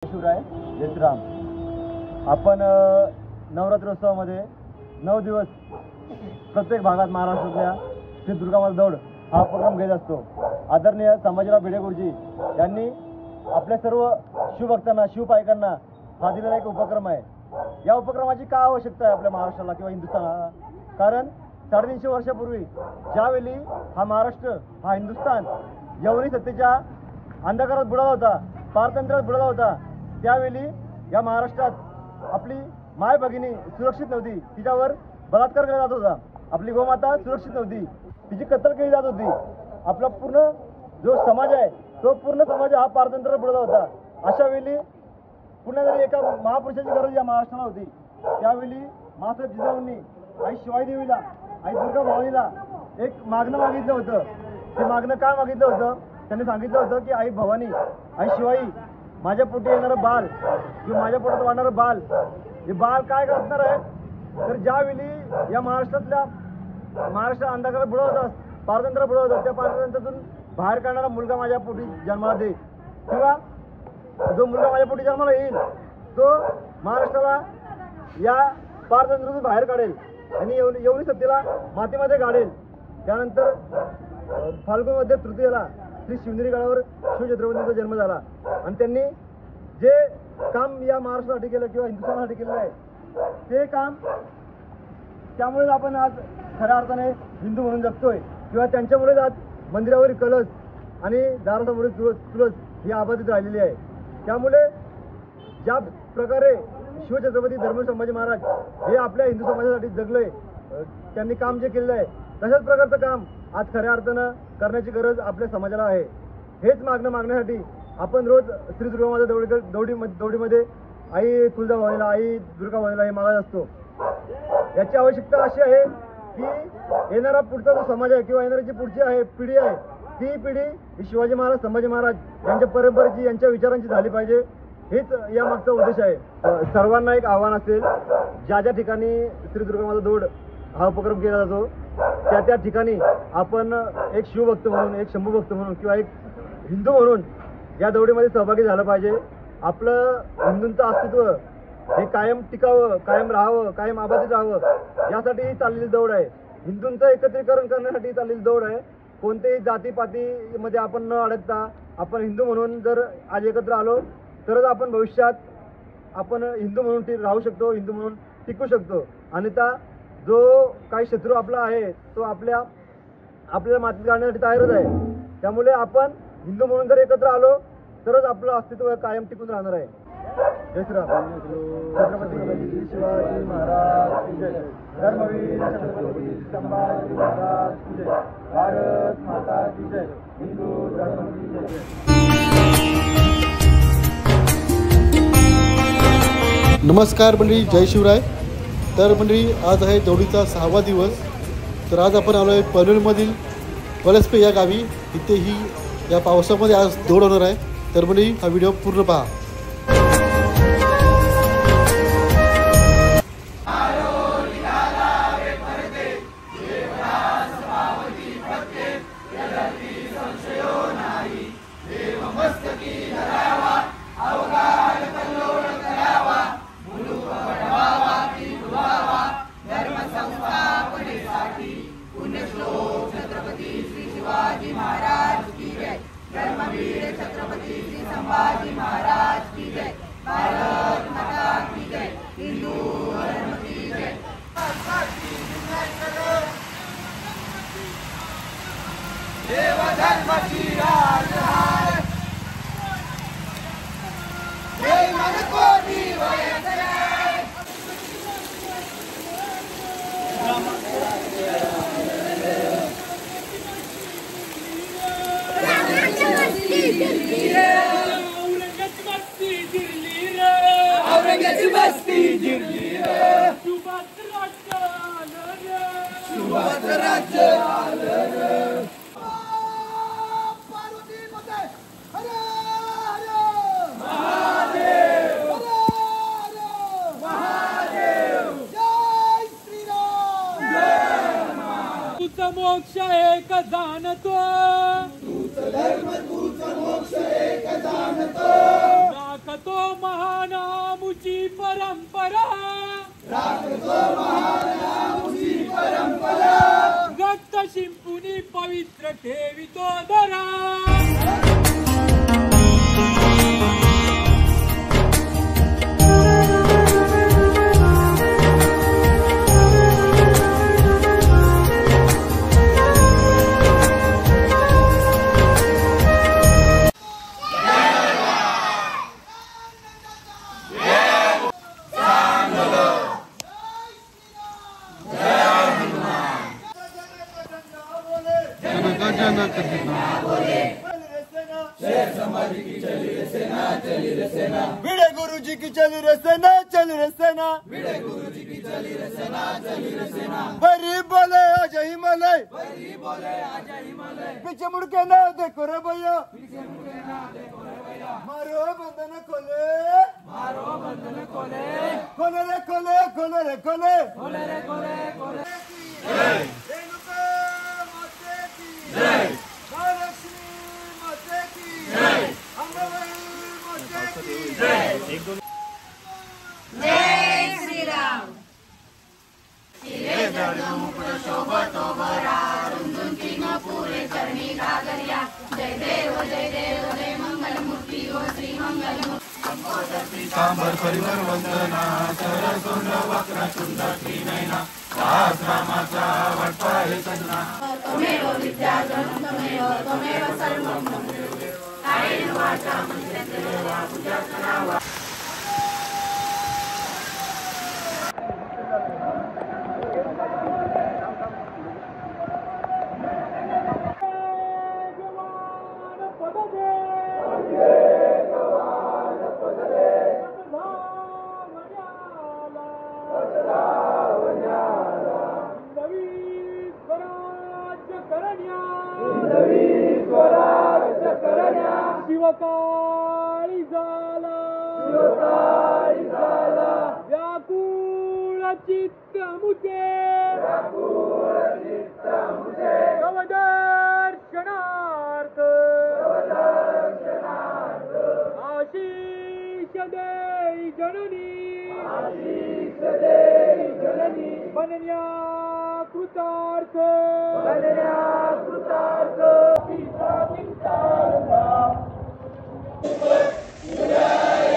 शिवराय जय श्रीराम। आपण नवरात्रोत्सवामध्ये 9 दिवस प्रत्येक भागात महाराष्ट्रातल्या श्री दुर्गामाता दौड हा उपक्रम घेत असतो। आदरणीय संभाजीराव भिडे गुरुजी यांनी आपल्या सर्व शिवभक्तांना शिवपायकांना हा दिलेला एक उपक्रम आहे। या उपक्रमाची काय आवश्यकता आहे आपल्या महाराष्ट्राला किंवा हिंदुस्थानाला? कारण 350 वर्षापूर्वी ज्यावेळी हा महाराष्ट्र हा हिंदुस्थान यवनी सत्तेच्या अंधकारात बुडाला होता, पारतंत्र्यात बुडाला होता, त्यावेळी या महाराष्ट्रात आपली माय भगिनी सुरक्षित नव्हती, तिच्यावर बलात्कार केला जात होता, आपली गोमाता सुरक्षित नव्हती, तिची कत्तल केली जात होती। आपला पूर्ण जो समाज आहे तो पूर्ण समाज हा पारतंत्र्यात बुडाला होता। अशा वेळी पुन्हा जरी एका महापुरुषाची गरज या महाराष्ट्राला होती। त्यावेळी मासाहेब जिजाऊंनी आई शिवाई देवीला, आई दुर्गा भवानीला एक मागणं मागितलं होतं। ते मागणं काय मागितलं होतं? त्यांनी सांगितलं होतं की आई भवानी, आई शिवाई, माझ्या पोटी येणारं बाल किंवा माझ्या पोटात वाढणारं बाल, हे बाल काय असणार आहे? तर ज्यावेळी या महाराष्ट्र अंधकारात बुडवत होता, पारतंत्र्यात बुडवत होता, त्या पारतंत्र्यातून बाहेर काढणारा मुलगा माझ्या पोटी जन्माला दे, किंवा जो मुलगा माझ्या पोटी जन्माला येईल तो महाराष्ट्राला या पारतंत्र्यातून बाहेर काढेल आणि एवढी सत्तेला मातीमध्ये गाडेल। त्यानंतर फाल्गुन मध्ये तृतीयेला श्री शिवनेरी गडावर शिवछत्रपतींचा जन्म झाला आणि त्यांनी जे काम या महाराष्ट्रासाठी केलं किंवा हिंदुस्थानासाठी केलेलं आहे ते काम, त्यामुळे आपण आज खऱ्या अर्थाने हिंदू म्हणून जगतोय, किंवा त्यांच्यामुळेच आज मंदिरावरील कलश आणि दारासमोरील तुळस ही आबादित राहिलेली आहे। त्यामुळे ज्या प्रकारे शिवछत्रपती धर्मवीर संभाजी महाराज हे आपल्या हिंदू समाजासाठी जगले, त्यांनी काम जे केलेलं आहे तशाच प्रकारचं काम आज खऱ्या अर्थानं करण्याची गरज आपल्या समाजाला आहे। हेच मागण्यासाठी आपण रोज श्री दुर्गामाता दौडीमध्ये आई तुळजाभवानीला, आई दुर्गा भवानीला हे मागत असतो। याची आवश्यकता अशी आहे की येणारा पुढचा जो समाज आहे किंवा येणारी जी पुढची आहे पिढी आहे, ती पिढी ही शिवाजी महाराज, संभाजी महाराज यांच्या परंपरेची, यांच्या विचारांची झाली पाहिजे, हेच या मागचा उद्देश आहे। सर्वांना एक आव्हान असेल, ज्या ज्या ठिकाणी श्री दुर्गामाता दौड हा उपक्रम केला जातो त्या ठिकाणी आपण एक शिवभक्त म्हणून, एक शंभूभक्त म्हणून किंवा एक हिंदू म्हणून या दौडीमध्ये सहभागी झालं पाहिजे। आपलं हिंदूंचं अस्तित्व हे कायम टिकावं, कायम राहावं, कायम आबादित राहावं, यासाठी ही चाललेली दौड आहे। हिंदूंचं एकत्रीकरण करण्यासाठी चाललेली दौड आहे। कोणत्याही जातीपातीमध्ये आपण न अडकता आपण हिंदू म्हणून जर आज एकत्र आलो तरच आपण भविष्यात आपण हिंदू म्हणून राहू शकतो, हिंदू म्हणून टिकू शकतो। अन्यथा जो काही शत्रू आपला आहे तो आपल्याला मातीत गाडण्यासाठी तयारच आहे। त्यामुळे आपण हिंदू म्हणून जर एकत्र आलो तरच आपलं अस्तित्व कायम टिकून राहणार आहे। जय श्रीराम। छत्रपती शिवाजी महाराज की जय। धर्मवीर छत्रपती संभाजी महाराज की जय। भारत माता की जय। हिंदू धर्म की जय। नमस्कार मंडळी, जय शिवराय। तर मंडळी, आज आहे दौडीचा 6वा दिवस। तर आज आपण आलो आहे पनवेलमधील पलसपे या गावी। इथे ही या पावसामध्ये आज दौड होणार आहे। तर मंडळी, हा व्हिडिओ पूर्ण पहा। संभाजी महाराज की जय। भारत माता की जय। हिंदू धर्म की जय। देव धर्माची राज आहे, जय मन कोणी वयचे। औरंगाची बस्ती जिरली रे, सुभाष राज्य आलं रे। पार्वती माते हर हर महादेव, हर हर महादेव। जय श्रीराम, जय मा। तुझा मोक्ष एक जाणतो, तुझ धर्म तुझ मोक्ष एक जाणतो, राखतो महानामुची परंपरा, रक्त शिंपुनी पवित्र ठेवितो धरा. भिड़े गुरु जी की चली रे सेना, चली रे सेना. बरी बोले आजा हिमालय, पीछे मुड़ के ना देखो रे भैया. मारो बंधन खोले, खोले रे खोले, खोले रे खोले. रेणुका माते की जय, महालक्ष्मी माते की जय, अंबाबाई माते की जय. जय श्रीराम. शोभतो बरा रुंदून तीन पुरे चरणी गागरिया. जय देव जय देव जय मंगल मूर्ती ओ श्री मंगल मूर्ती. सांबर परिवर वंदना सरसुंड वक्रतुंड त्रिनयना सहस्रनामाचा वटपाय सजना. त्वमेव विद्याधरं त्वमेव त्वमेव सर्वं कायेन वाचा मनसेन्द्रियेण वा बुद्ध्यात्मना वा. शिवकाळी झाला व्याकुळ चित्त मुते कवदर्शनार्थ आशीष देई जननी बनन्या कृतार्थ जय